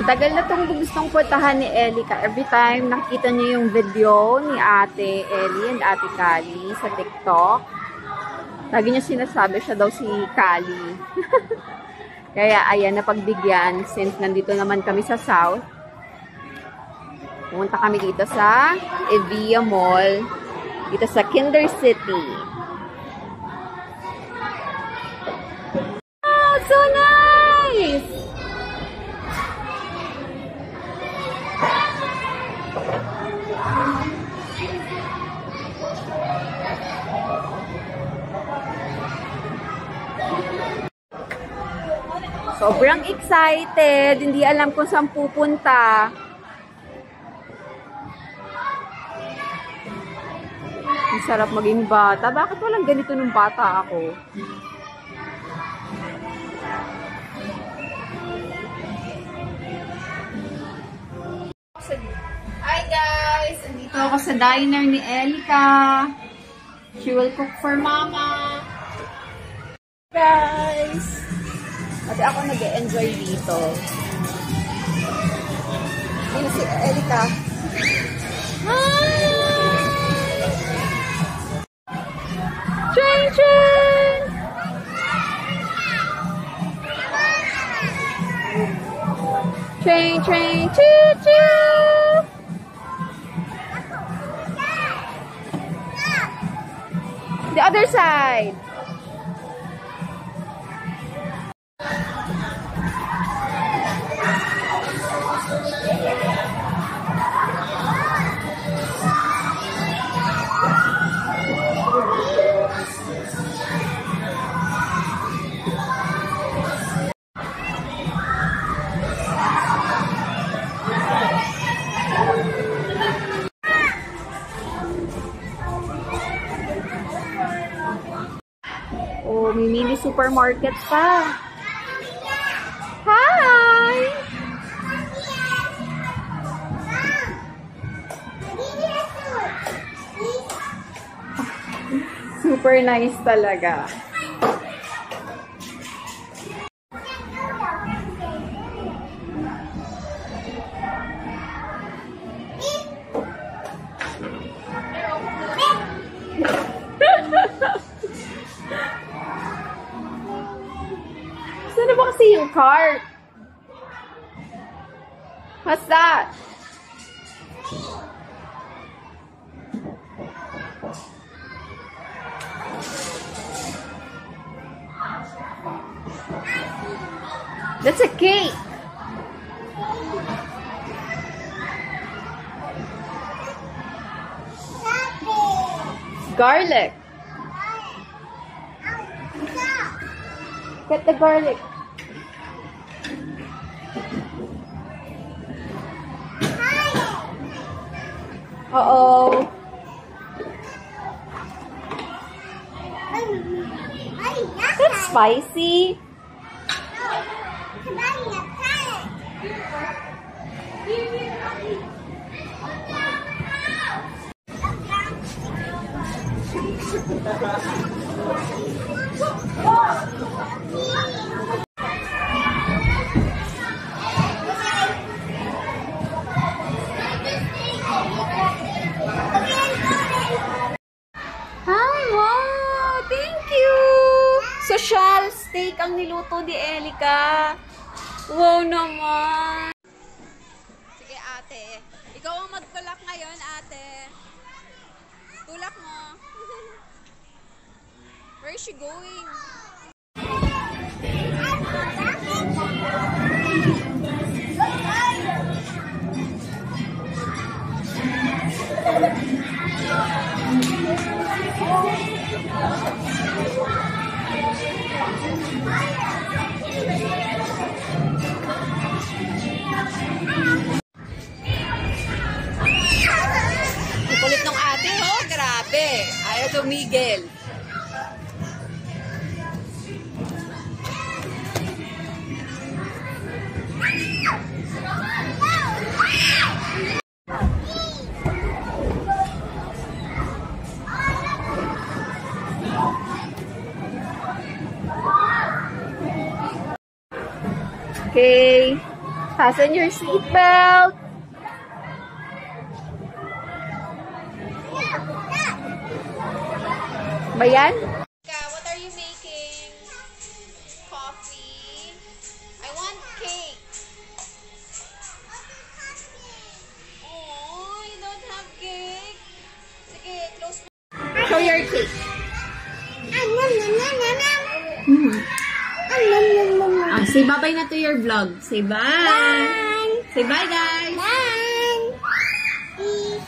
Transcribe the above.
Matagal na itong gustong puntahan ni Ellie ka. Every time nakita niyo yung video ni Ate Ellie and Ate Kali sa TikTok, lagi niya sinasabi siya daw si Kali. Kaya ayan, napagbigyan since nandito naman kami sa South. Pumunta kami dito sa Evia Mall, dito sa Kinder City. Oh, so nice! Sobrang excited. Hindi alam kung saan pupunta. Ang sarap maging bata. Bakit walang ganito nung bata ako? Hi guys! Andito ako sa diner ni Elika. She will cook for Mama. Guys! Kasi ako nag-enjoy dito. Dito si Elika. Hi! Train, train! Train, train, choo-choo! The other side. Oh, may mini supermarket pa. Hi! Super nice talaga. Saan na ba kasi yung cart? What's that? That's a cake. Garlic. Get the garlic. Uh-oh. That's spicy. Hi, wow! Thank you! Social steak ang niluto ni Elika. Wow naman! Sige, ate. Ikaw ang magtulak ngayon, ate. Tulak mo. Where is she going? Kulit ng ate, oh, grabe. Ayaw tumigil. Okay. Fasten your seatbelt. Ba yan? What are you making? Coffee? I want cake. Oh, you don't have cake? Sige, close mo. Show your cake. Say bye-bye na to your vlog. Say bye. Say bye, guys.